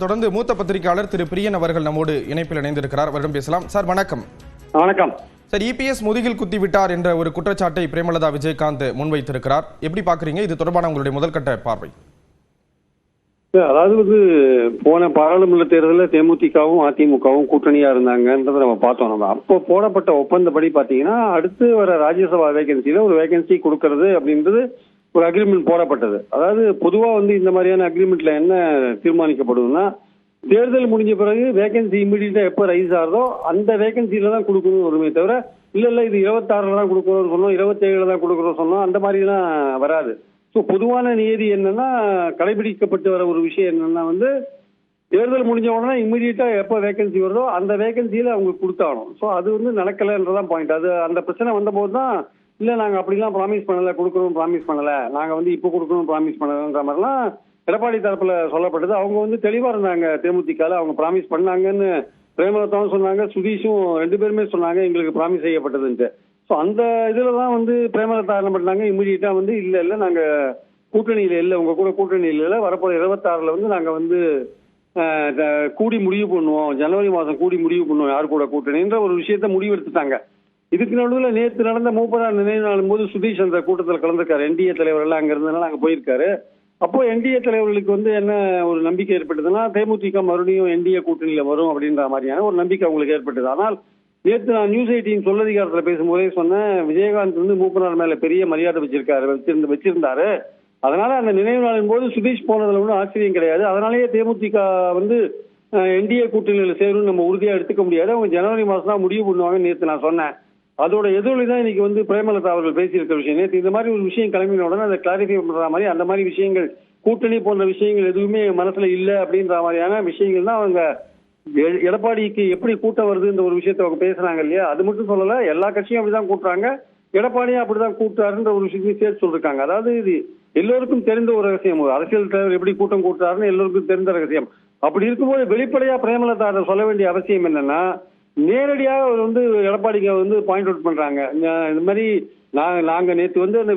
தொடர்ந்து மூத்த பத்திரிகையாளர் திரு பிரியன் அவர்கள் நம்மோடு இணைப்பில் இணைந்திருக்கிறார். அவரிடம் பேசலாம். சார் வணக்கம். வணக்கம் சார், இபிஎஸ் முதுகில் குத்தி விட்டார் என்ற ஒரு குற்றச்சாட்டை பிரேமலதா விஜயகாந்த் முன்வைத்திருக்கிறார். எப்படி பாக்குறீங்க? இது தொடர்பான உங்களுடைய முதல்கட்ட பார்வை. அதாவது போன பாராளுமன்ற தேர்தலில் தேமுதிகவும் அதிமுகவும் கூட்டணியா இருந்தாங்கன்றதை நம்ம பார்த்தோம். நம்ம அப்போ போடப்பட்ட ஒப்பந்தப்படி பாத்தீங்கன்னா அடுத்து வர ராஜ்யசபா வேகன்சியில ஒரு வேகன்சி கொடுக்கறது அப்படின்றது ஒரு அக்ரிமெண்ட் போடப்பட்டது. அதாவது பொதுவா இந்த மாதிரியான அக்ரிமெண்ட்ல என்ன தீர்மானிக்கப்படுதுன்னா, தேர்தல் முடிஞ்ச பிறகு வேகன்சி இமீடியட்டா எப்ப ரைஸ் ஆகுதோ அந்த வேகன்சியில தான் கொடுக்கணும் வருமே தவிர இல்ல இது 26 தான் கொடுக்கணும்னு சொன்னோம், 27 தான் கொடுக்கணும்னு சொன்னோம், அந்த மாதிரி எல்லாம் வராது. ஸோ பொதுவான நியதி என்னன்னா, கடைபிடிக்கப்பட்டு வர ஒரு விஷயம் என்னன்னா தேர்தல் முடிஞ்ச உடனே இமீடியட்டா எப்ப வேகன்சி வருதோ அந்த வேகன்சியில அவங்களுக்கு கொடுத்தாகணும். ஸோ அது நடக்கலன்றதான் பாயிண்ட். அது அந்த பிரச்சனை வந்த போது தான் இல்ல நாங்க அப்படிலாம் ப்ராமிஸ் பண்ணல, கொடுக்கணும் ப்ராமிஸ் பண்ணல, நாங்க இப்ப கொடுக்கணும் ப்ராமிஸ் பண்ணலன்ற மாதிரிலாம் எடப்பாடி தரப்புல சொல்லப்பட்டது. அவங்க தெளிவா இருந்தாங்க. தேமுதிகல அவங்க ப்ராமிஸ் பண்ணாங்கன்னு பிரேமலதாவும் சொன்னாங்க, சுதீஷும் 2 பேருமே சொன்னாங்க எங்களுக்கு ப்ராமிஸ் செய்யப்பட்டதுன்ட்டு. ஸோ அந்த இதுலதான் பிரேமலதா என்ன பண்ணாங்க, இமீடியட்டா இல்ல நாங்க கூட்டணியில இல்ல, உங்க கூட கூட்டணியில இல்ல, வரப்போற 26ல நாங்க கூடி முடிவு பண்ணுவோம், ஜனவரி மாசம் கூடி முடிவு பண்ணுவோம் யாரு கூட கூட்டணின்ற ஒரு விஷயத்த முடிவு எடுத்துட்டாங்க. இதுக்கு நடுவில் நேற்று நடந்த 30ஆம் நினைவு நாளும் போது சுதீஷ் அந்த கூட்டத்தில் கலந்துருக்காரு. என்டிஏ தலைவர் எல்லாம் அங்க இருந்ததுனால அங்க போயிருக்காரு. அப்போ என்டிஏ தலைவர்களுக்கு என்ன ஒரு நம்பிக்கை ஏற்பட்டதுன்னா, தேமுதிக மறுபடியும் என்டிஏ கூட்டணியில வரும் அப்படின்ற மாதிரியான ஒரு நம்பிக்கை அவங்களுக்கு ஏற்பட்டது. ஆனால் நேற்று நான் நியூஸ் 18 சொல்லதிகாரத்துல பேசும்போதே சொன்னேன், விஜயகாந்த் மூப்பனார் மேல பெரிய மரியாதை வச்சிருந்தாரு. அதனால அந்த நினைவு நாளின் போது சுதீஷ் போனதுல ஒன்றும் ஆச்சரியம் கிடையாது. அதனாலேயே தேமுதிக என்டிஏ கூட்டணியில சேரும் நம்ம உறுதியா எடுத்துக்க முடியாது, அவங்க ஜனவரி மாசம் தான் முடிவு பண்ணுவாங்கன்னு நேற்று நான் சொன்னேன். அதோட எதிரொலி தான் இன்னைக்கு பிரேமலதா அவர்கள் பேசியிருக்கிற விஷயம். நேற்று இந்த மாதிரி ஒரு விஷயம் கிளம்பின உடனே அதை கிளாரிஃபை பண்ற மாதிரி அந்த மாதிரி விஷயங்கள், கூட்டணி போன்ற விஷயங்கள் எதுவுமே மனசுல இல்ல அப்படின்ற மாதிரியான விஷயங்கள் தான் அவங்க எடப்பாடிக்கு எப்படி கூட்டம் வருதுன்ற ஒரு விஷயத்த அவங்க பேசுறாங்க இல்லையா. அது மட்டும் சொல்லல, எல்லா கட்சியும் அப்படிதான் கூட்டுறாங்க, எடப்பாடியும் அப்படிதான் கூட்டுறாருன்ற ஒரு விஷயத்தையும் சேர்த்து சொல்லிருக்காங்க. அதாவது இது எல்லோருக்கும் தெரிந்த ஒரு ரகசியம். அரசியல் தலைவர் எப்படி கூட்டம் கூட்டுறாருன்னு எல்லோருக்கும் தெரிந்த ரகசியம். அப்படி இருக்கும்போது வெளிப்படையா பிரேமலதா அதை சொல்ல வேண்டிய அவசியம் என்னன்னா, நேரடியாக அவர் எடப்பாடிக்கு பாயிண்ட் அவுட் பண்றாங்க. இந்த மாதிரி நாங்க நேற்று அந்த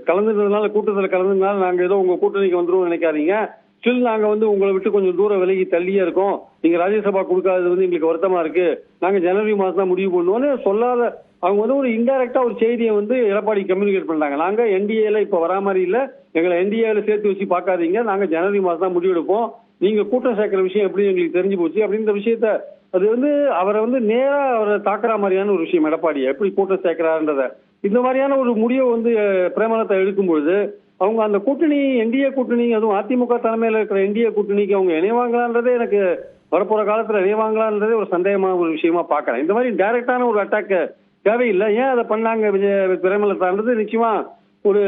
கலந்துறதுனால, கூட்டத்தில் கலந்ததுனால நாங்க ஏதோ உங்க கூட்டணிக்கு வந்துருவோம் நினைக்காதீங்க. ஸ்டில் நாங்க உங்களை விட்டு கொஞ்சம் தூரம் விலகி தள்ளியே இருக்கோம், நீங்க ராஜ்யசபா கொடுக்காதது எங்களுக்கு வருத்தமா இருக்கு, நாங்க ஜனவரி மாசம் தான் முடிவு பண்ணுவோம்னு சொல்லாத அவங்க ஒரு இன்டைரக்டா ஒரு செய்தியை எடப்பாடி கம்யூனிகேட் பண்றாங்க. நாங்க என்டிஏல இப்ப வரா மாதிரி இல்ல, எங்களை என்டிஏல சேர்த்து வச்சு பார்க்காதீங்க, நாங்க ஜனவரி மாசம் தான் முடிவெடுப்போம், நீங்க கூட்டம் சேர்க்கிற விஷயம் எப்படி எங்களுக்கு தெரிஞ்சு போச்சு அப்படின்ற விஷயத்த அது அவரை நேரா அவரை தாக்குற மாதிரியான ஒரு விஷயம். எடப்பாடியை எப்படி கூட்டம் சேர்க்கிறாருன்றத இந்த மாதிரியான ஒரு முடிவை பிரேமலதா எடுக்கும்பொழுது அவங்க அந்த கூட்டணி என்டிஏ கூட்டணி, அதுவும் அதிமுக தலைமையில இருக்கிற என்டிஏ கூட்டணிக்கு அவங்க இணைவாங்களான்றதே எனக்கு வரப்போற காலத்துல இணைவாங்களான்றதே ஒரு சந்தேகமான ஒரு விஷயமா பாக்குறேன். இந்த மாதிரி டைரக்டான ஒரு அட்டாக் தேவையில்லை. ஏன் அதை பண்ணாங்க பிரேமலதான்றது நிச்சயமா ஒரு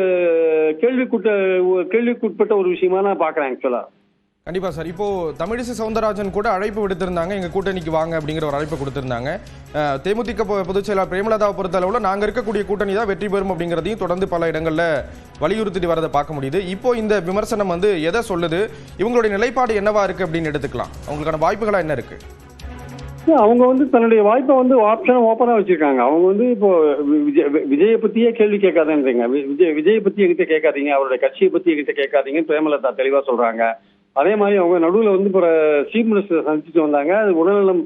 கேள்விக்குட்பட்ட ஒரு விஷயமா நான் பாக்குறேன் ஆக்சுவலா. கண்டிப்பா சார். இப்போ தமிழிசை சவுந்தரராஜன் கூட அழைப்பு விடுத்திருந்தாங்க, எங்க கூட்டணிக்கு வாங்க அப்படிங்கிற ஒரு அழைப்பு கொடுத்திருந்தாங்க. தேமுதிக பொதுச் செயலாளர் பிரேமலதாவை பொறுத்த அளவுல நாங்க இருக்கக்கூடிய கூட்டணி தான் வெற்றி பெறும் அப்படிங்கிறதையும் தொடர்ந்து பல இடங்கள்ல வலியுறுத்திட்டு வரதை பார்க்க முடியுது. இப்போ இந்த விமர்சனம் எதை சொல்லுது, இவங்களுடைய நிலைப்பாடு என்னவா இருக்கு அப்படின்னு எடுத்துக்கலாம். அவங்களுக்கான வாய்ப்புகளா என்ன இருக்கு? அவங்க தன்னுடைய வாய்ப்பை ஆப்ஷனை ஓப்பனா வச்சிருக்காங்க. அவங்க இப்போ விஜயை பத்தியே கேள்வி கேட்காதேன்றீங்க, விஜயை பத்தி எங்கிட்ட கேட்காதீங்க, அவருடைய கட்சியை பத்தி எங்கிட்ட கேட்காதீங்கன்னு பிரேமலதா தெளிவா சொல்றாங்க. அதே மாதிரி அவங்க நடுவில் சீஃப் மினிஸ்டர் சந்திச்சுட்டு வந்தாங்க, உடல்நலம்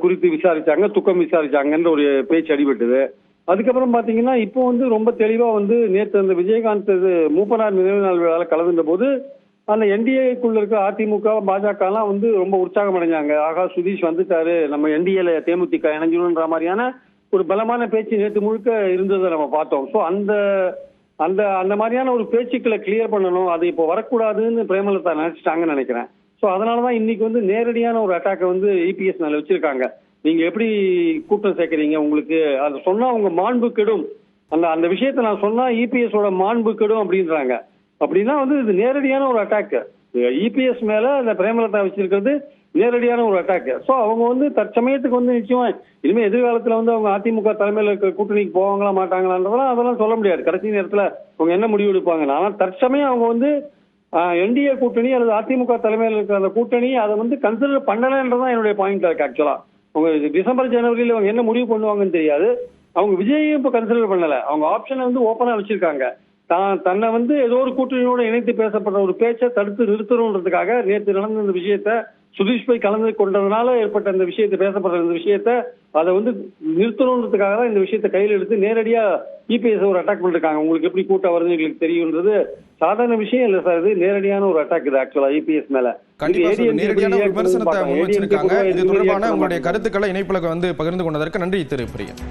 குறித்து விசாரிச்சாங்க, துக்கம் விசாரிச்சாங்கன்ற ஒரு பேச்சு அடிபட்டது. அதுக்கப்புறம் பாத்தீங்கன்னா இப்போ ரொம்ப தெளிவா நேற்று அந்த விஜயகாந்த் மூப்பனார் நினைவு நாள் விழால கலந்துட்ட போது அந்த என்டிஏக்குள்ள இருக்க அதிமுக பாஜக எல்லாம் ரொம்ப உற்சாகம் அடைஞ்சாங்க. ஆகா சுதீஷ் வந்துட்டாரு, நம்ம என்டிஏல தேமுதிக இணைஞ்சிடும்ன்ற மாதிரியான ஒரு பலமான பேச்சு நேற்று முழுக்க இருந்ததை நம்ம பார்த்தோம். ஸோ அந்த அந்த அந்த மாதிரியான ஒரு பேச்சுக்களை கிளியர் பண்ணணும், அது இப்போ வரக்கூடாதுன்னு பிரேமலதா நினைச்சிட்டாங்கன்னு நினைக்கிறேன். ஸோ அதனாலதான் இன்னைக்கு நேரடியான ஒரு அட்டாக்கை இபிஎஸ் மேல வச்சிருக்காங்க. நீங்க எப்படி கூட்டம் சேர்க்கறீங்க, உங்களுக்கு அதை சொன்னா உங்க மாண்பு கெடும், அந்த அந்த விஷயத்த நான் சொன்னா இபிஎஸோட மாண்பு கெடும் அப்படின்றாங்க. அப்படின்னா இது நேரடியான ஒரு அட்டாக். இபிஎஸ் மேல அந்த பிரேமலதா வச்சிருக்கிறது நேரடியான ஒரு அட்டாக். ஸோ அவங்க தற்சமயத்துக்கு நிச்சயமா இனிமே எதிர்காலத்துல அவங்க அதிமுக தலைமையில இருக்க கூட்டணிக்கு போவாங்களா மாட்டாங்களான்றதெல்லாம் அதெல்லாம் சொல்ல முடியாது. கடைசி நேரத்துல அவங்க என்ன முடிவு எடுப்பாங்க. ஆனால் தற்சமயம் அவங்க என்டிஏ கூட்டணி அல்லது அதிமுக தலைமையில் இருக்கிற அந்த கூட்டணி அதை கன்சிடர் பண்ணலன்றதான் என்னுடைய பாயிண்ட் இருக்கு. ஆக்சுவலா அவங்க டிசம்பர் ஜனவரியில அவங்க என்ன முடிவு பண்ணுவாங்கன்னு தெரியாது. அவங்க விஜயையும் இப்ப கன்சிடர் பண்ணல, அவங்க ஆப்ஷனை ஓப்பனா வச்சிருக்காங்க. தன்னை வந்து ஏதோ ஒரு கூட்டணியோட இணைத்து பேசப்படுற ஒரு பேச்சை தடுத்து நிறுத்தணுன்றதுக்காக நேற்று நடந்த இந்த விஷயத்த சுதீஷ் போய் கலந்து கொண்டதுனால ஏற்பட்ட இந்த விஷயத்தை பேசப்படுற இந்த விஷயத்த அதை வந்து நிறுத்தணுன்றதுக்காக தான் இந்த விஷயத்தை கையில் எடுத்து நேரடியா இபிஎஸ் ஒரு அட்டாக் பண்ணிருக்காங்க. உங்களுக்கு எப்படி கூட்டம் வருது எங்களுக்கு தெரியும்ன்றது சாதாரண விஷயம் இல்ல சார், இது நேரடியான ஒரு அட்டாக் இது ஆக்சுவலா இபிஎஸ் மேல. நேரடியான ஒரு விமர்சனத்தை முன் வச்சிருக்காங்க. இது தொடர்பான உங்களுடைய கருத்துக்களை இணைப்புல வந்து பகிர்ந்து கொண்டதற்கு நன்றி திரு பிரியன்.